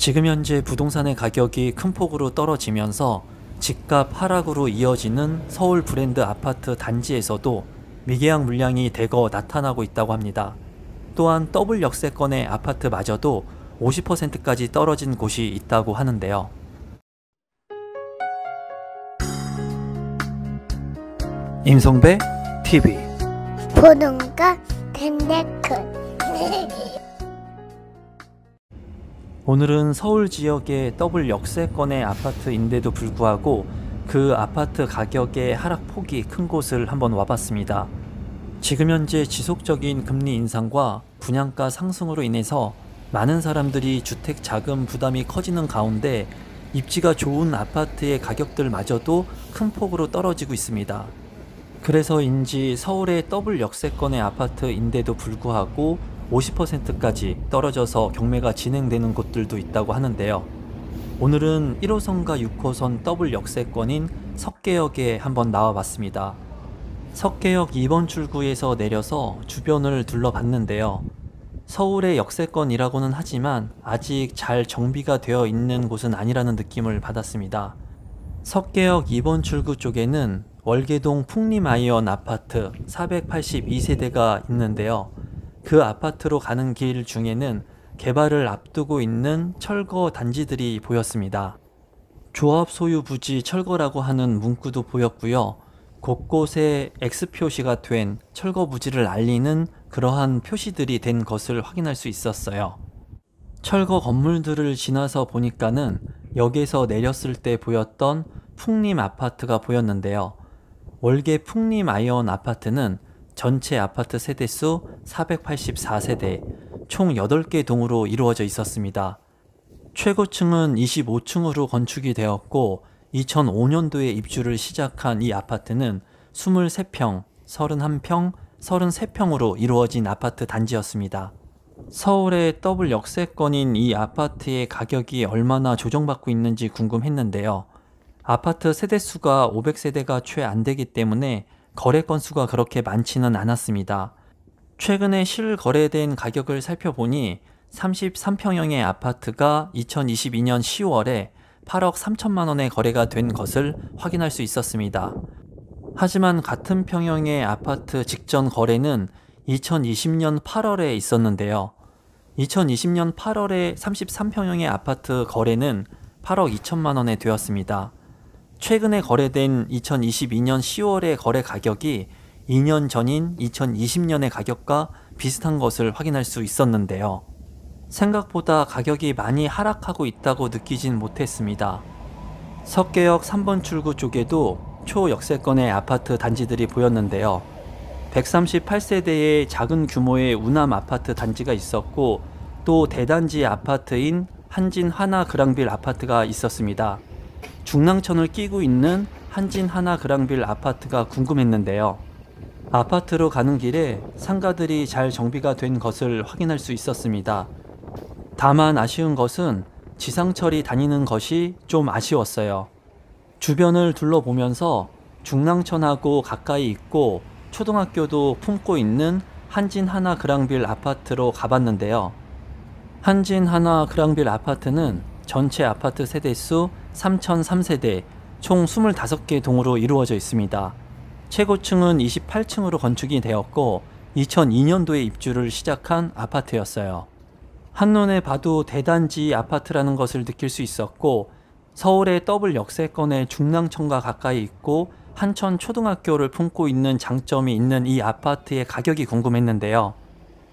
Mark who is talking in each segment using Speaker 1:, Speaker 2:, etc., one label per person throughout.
Speaker 1: 지금 현재 부동산의 가격이 큰 폭으로 떨어지면서 집값 하락으로 이어지는 서울 브랜드 아파트 단지에서도 미계약 물량이 대거 나타나고 있다고 합니다. 또한 더블 역세권의 아파트마저도 50%까지 떨어진 곳이 있다고 하는데요. 임성배 TV
Speaker 2: 보는가 댄데크
Speaker 1: 오늘은 서울 지역의 더블 역세권의 아파트인데도 불구하고 그 아파트 가격의 하락폭이 큰 곳을 한번 와봤습니다. 지금 현재 지속적인 금리 인상과 분양가 상승으로 인해서 많은 사람들이 주택 자금 부담이 커지는 가운데 입지가 좋은 아파트의 가격들마저도 큰 폭으로 떨어지고 있습니다. 그래서인지 서울의 더블 역세권의 아파트인데도 불구하고 50%까지 떨어져서 경매가 진행되는 곳들도 있다고 하는데요. 오늘은 1호선과 6호선 더블 역세권인 석계역에 한번 나와봤습니다. 석계역 2번 출구에서 내려서 주변을 둘러봤는데요. 서울의 역세권이라고는 하지만 아직 잘 정비가 되어 있는 곳은 아니라는 느낌을 받았습니다. 석계역 2번 출구 쪽에는 월계동 풍림아이언 아파트 482세대가 있는데요. 그 아파트로 가는 길 중에는 개발을 앞두고 있는 철거 단지들이 보였습니다. 조합 소유 부지 철거라고 하는 문구도 보였고요. 곳곳에 X표시가 된 철거 부지를 알리는 그러한 표시들이 된 것을 확인할 수 있었어요. 철거 건물들을 지나서 보니까는 역에서 내렸을 때 보였던 풍림 아파트가 보였는데요. 월계 풍림 아이언 아파트는 전체 아파트 세대수 484세대, 총 8개 동으로 이루어져 있었습니다. 최고층은 25층으로 건축이 되었고 2005년도에 입주를 시작한 이 아파트는 23평, 31평, 33평으로 이루어진 아파트 단지였습니다. 서울의 더블 역세권인 이 아파트의 가격이 얼마나 조정받고 있는지 궁금했는데요. 아파트 세대수가 500세대가 채 안되기 때문에 거래 건수가 그렇게 많지는 않았습니다. 최근에 실거래된 가격을 살펴보니 33평형의 아파트가 2022년 10월에 8억 3천만원에 거래가 된 것을 확인할 수 있었습니다. 하지만 같은 평형의 아파트 직전 거래는 2020년 8월에 있었는데요. 2020년 8월에 33평형의 아파트 거래는 8억 2천만원에 되었습니다. 최근에 거래된 2022년 10월의 거래 가격이 2년 전인 2020년의 가격과 비슷한 것을 확인할 수 있었는데요. 생각보다 가격이 많이 하락하고 있다고 느끼진 못했습니다. 석계역 3번 출구 쪽에도 초역세권의 아파트 단지들이 보였는데요. 138세대의 작은 규모의 우남 아파트 단지가 있었고 또 대단지 아파트인 한진 하나 그랑빌 아파트가 있었습니다. 중랑천을 끼고 있는 한진 하나 그랑빌 아파트가 궁금했는데요. 아파트로 가는 길에 상가들이 잘 정비가 된 것을 확인할 수 있었습니다. 다만 아쉬운 것은 지상철이 다니는 것이 좀 아쉬웠어요. 주변을 둘러보면서 중랑천하고 가까이 있고 초등학교도 품고 있는 한진 하나 그랑빌 아파트로 가봤는데요. 한진 하나 그랑빌 아파트는 전체 아파트 세대수 3003세대, 총 25개 동으로 이루어져 있습니다. 최고층은 28층으로 건축이 되었고 2002년도에 입주를 시작한 아파트였어요. 한눈에 봐도 대단지 아파트라는 것을 느낄 수 있었고 서울의 더블 역세권의 중랑천과 가까이 있고 한천 초등학교를 품고 있는 장점이 있는 이 아파트의 가격이 궁금했는데요.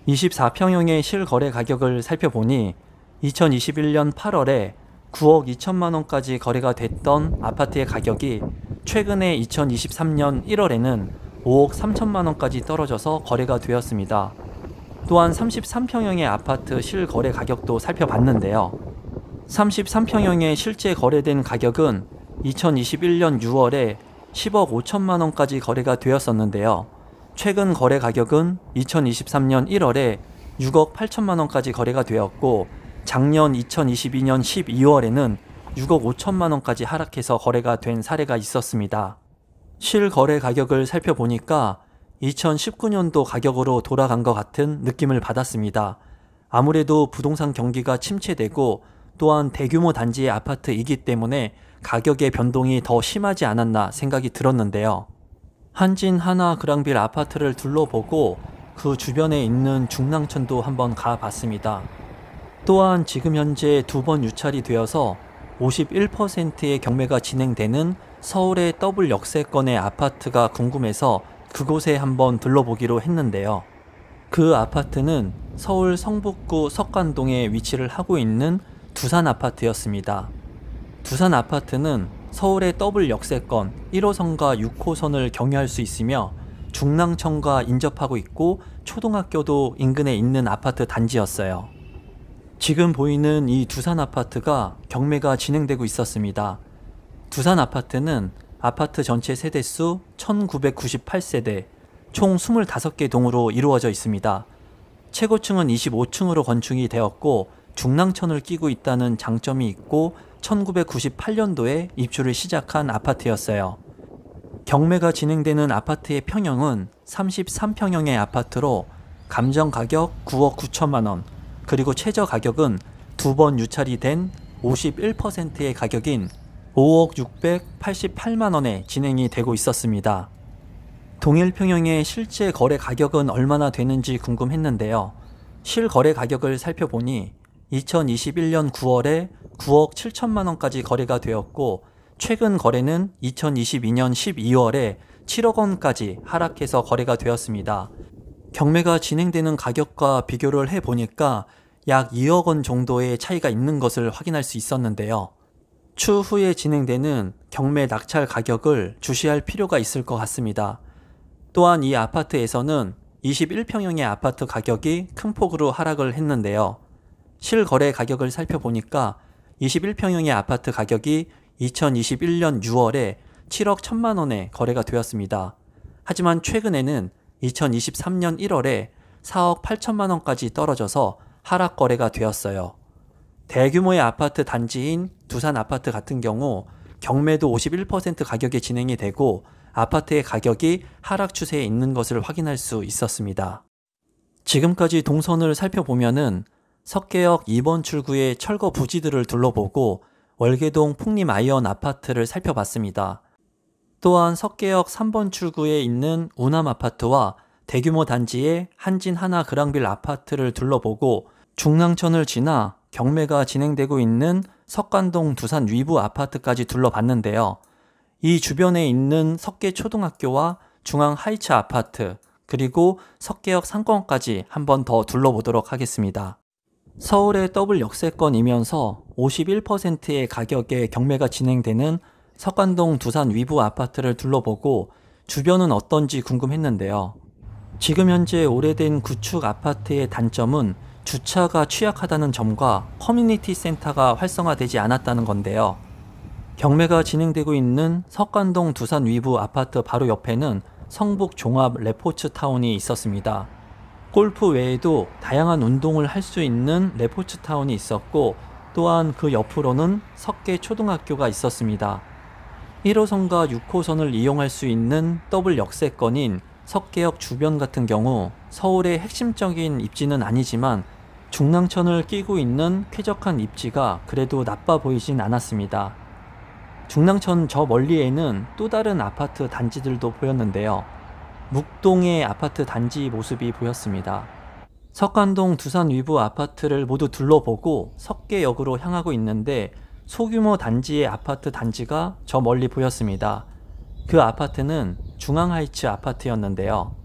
Speaker 1: 24평형의 실거래 가격을 살펴보니 2021년 8월에 9억 2천만원까지 거래가 됐던 아파트의 가격이 최근에 2023년 1월에는 5억 3천만원까지 떨어져서 거래가 되었습니다. 또한 33평형의 아파트 실거래 가격도 살펴봤는데요. 33평형의 실제 거래된 가격은 2021년 6월에 10억 5천만원까지 거래가 되었었는데요. 최근 거래 가격은 2023년 1월에 6억 8천만원까지 거래가 되었고 작년 2022년 12월에는 6억 5천만원까지 하락해서 거래가 된 사례가 있었습니다. 실거래 가격을 살펴보니까 2019년도 가격으로 돌아간 것 같은 느낌을 받았습니다. 아무래도 부동산 경기가 침체되고 또한 대규모 단지의 아파트이기 때문에 가격의 변동이 더 심하지 않았나 생각이 들었는데요. 한진 하나 그랑빌 아파트를 둘러보고 그 주변에 있는 중랑천도 한번 가봤습니다. 또한 지금 현재 2번 유찰이 되어서 51%의 경매가 진행되는 서울의 더블 역세권의 아파트가 궁금해서 그곳에 한번 둘러보기로 했는데요. 그 아파트는 서울 성북구 석관동에 위치를 하고 있는 두산 아파트였습니다. 두산 아파트는 서울의 더블 역세권 1호선과 6호선을 경유할 수 있으며 중랑천과 인접하고 있고 초등학교도 인근에 있는 아파트 단지였어요. 지금 보이는 이 두산 아파트가 경매가 진행되고 있었습니다. 두산 아파트는 아파트 전체 세대수 1998세대, 총 25개 동으로 이루어져 있습니다. 최고층은 25층으로 건축이 되었고 중랑천을 끼고 있다는 장점이 있고 1998년도에 입주를 시작한 아파트였어요. 경매가 진행되는 아파트의 평형은 33평형의 아파트로 감정 가격 9억 9천만 원, 그리고 최저 가격은 2번 유찰이 된 51%의 가격인 5억 688만 원에 진행이 되고 있었습니다. 동일 평형의 실제 거래 가격은 얼마나 되는지 궁금했는데요. 실거래 가격을 살펴보니 2021년 9월에 9억 7천만 원까지 거래가 되었고 최근 거래는 2022년 12월에 7억 원까지 하락해서 거래가 되었습니다. 경매가 진행되는 가격과 비교를 해보니까 약 2억 원 정도의 차이가 있는 것을 확인할 수 있었는데요. 추후에 진행되는 경매 낙찰 가격을 주시할 필요가 있을 것 같습니다. 또한 이 아파트에서는 21평형의 아파트 가격이 큰 폭으로 하락을 했는데요. 실거래 가격을 살펴보니까 21평형의 아파트 가격이 2021년 6월에 7억 1천만 원에 거래가 되었습니다. 하지만 최근에는 2023년 1월에 4억 8천만 원까지 떨어져서 하락 거래가 되었어요. 대규모의 아파트 단지인 두산 아파트 같은 경우 경매도 51% 가격에 진행이 되고 아파트의 가격이 하락 추세에 있는 것을 확인할 수 있었습니다. 지금까지 동선을 살펴보면은 석계역 2번 출구의 철거 부지들을 둘러보고 월계동 풍림 아이언 아파트를 살펴봤습니다. 또한 석계역 3번 출구에 있는 우남 아파트와 대규모 단지의 한진 하나 그랑빌 아파트를 둘러보고 중랑천을 지나 경매가 진행되고 있는 석관동 두산 위브 아파트까지 둘러봤는데요. 이 주변에 있는 석계 초등학교와 중앙 하이츠 아파트 그리고 석계역 상권까지 한번 더 둘러보도록 하겠습니다. 서울의 더블 역세권이면서 51%의 가격에 경매가 진행되는 석관동 두산 위브 아파트를 둘러보고 주변은 어떤지 궁금했는데요. 지금 현재 오래된 구축 아파트의 단점은 주차가 취약하다는 점과 커뮤니티 센터가 활성화되지 않았다는 건데요. 경매가 진행되고 있는 석관동 두산 위브 아파트 바로 옆에는 성북 종합 레포츠 타운이 있었습니다. 골프 외에도 다양한 운동을 할 수 있는 레포츠 타운이 있었고 또한 그 옆으로는 석계 초등학교가 있었습니다. 1호선과 6호선을 이용할 수 있는 더블 역세권인 석계역 주변 같은 경우 서울의 핵심적인 입지는 아니지만 중랑천을 끼고 있는 쾌적한 입지가 그래도 나빠 보이진 않았습니다. 중랑천 저 멀리에는 또 다른 아파트 단지들도 보였는데요. 묵동의 아파트 단지 모습이 보였습니다. 석관동 두산 위브 아파트를 모두 둘러보고 석계역으로 향하고 있는데 소규모 단지의 아파트 단지가 저 멀리 보였습니다. 그 아파트는 중앙하이츠 아파트였는데요.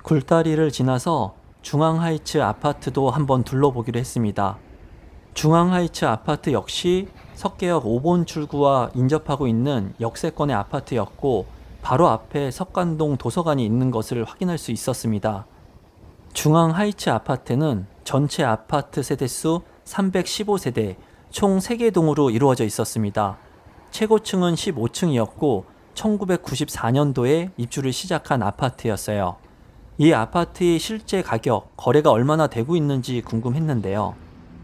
Speaker 1: 굴다리를 지나서 중앙하이츠 아파트도 한번 둘러보기로 했습니다. 중앙하이츠 아파트 역시 석계역 5번 출구와 인접하고 있는 역세권의 아파트였고 바로 앞에 석관동 도서관이 있는 것을 확인할 수 있었습니다. 중앙하이츠 아파트는 전체 아파트 세대수 315세대 총 3개 동으로 이루어져 있었습니다. 최고층은 15층이었고 1994년도에 입주를 시작한 아파트였어요. 이 아파트의 실제 가격, 거래가 얼마나 되고 있는지 궁금했는데요.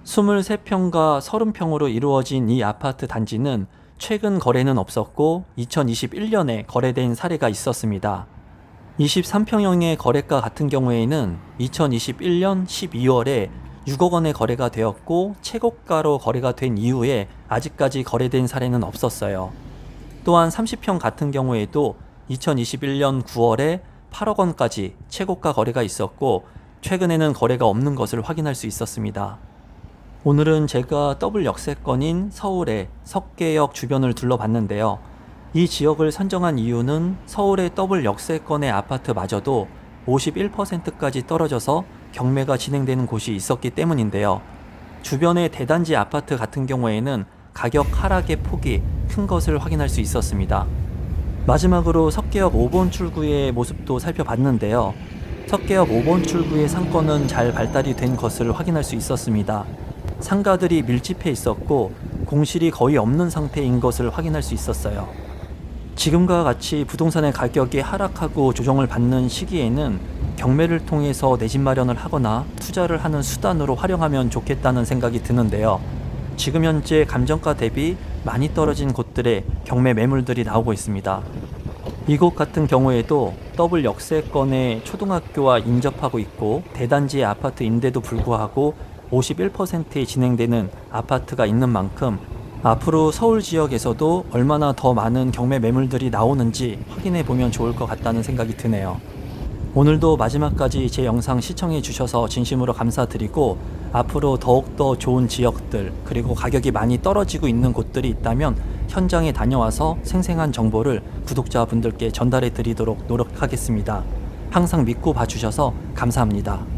Speaker 1: 23평과 30평으로 이루어진 이 아파트 단지는 최근 거래는 없었고 2021년에 거래된 사례가 있었습니다. 23평형의 거래가 같은 경우에는 2021년 12월에 6억 원에 거래가 되었고 최고가로 거래가 된 이후에 아직까지 거래된 사례는 없었어요. 또한 30평 같은 경우에도 2021년 9월에 8억 원까지 최고가 거래가 있었고 최근에는 거래가 없는 것을 확인할 수 있었습니다. 오늘은 제가 더블 역세권인 서울의 석계역 주변을 둘러봤는데요. 이 지역을 선정한 이유는 서울의 더블 역세권의 아파트마저도 51%까지 떨어져서 경매가 진행되는 곳이 있었기 때문인데요. 주변의 대단지 아파트 같은 경우에는 가격 하락의 폭이 큰 것을 확인할 수 있었습니다. 마지막으로 석계역 5번 출구의 모습도 살펴봤는데요. 석계역 5번 출구의 상권은 잘 발달이 된 것을 확인할 수 있었습니다. 상가들이 밀집해 있었고 공실이 거의 없는 상태인 것을 확인할 수 있었어요. 지금과 같이 부동산의 가격이 하락하고 조정을 받는 시기에는 경매를 통해서 내 집 마련을 하거나 투자를 하는 수단으로 활용하면 좋겠다는 생각이 드는데요. 지금 현재 감정가 대비 많이 떨어진 곳들에 경매 매물들이 나오고 있습니다. 이곳 같은 경우에도 더블 역세권에 초등학교와 인접하고 있고 대단지의 아파트인데도 불구하고 51%에 진행되는 아파트가 있는 만큼 앞으로 서울 지역에서도 얼마나 더 많은 경매 매물들이 나오는지 확인해 보면 좋을 것 같다는 생각이 드네요. 오늘도 마지막까지 제 영상 시청해 주셔서 진심으로 감사드리고 앞으로 더욱더 좋은 지역들 그리고 가격이 많이 떨어지고 있는 곳들이 있다면 현장에 다녀와서 생생한 정보를 구독자분들께 전달해 드리도록 노력하겠습니다. 항상 믿고 봐주셔서 감사합니다.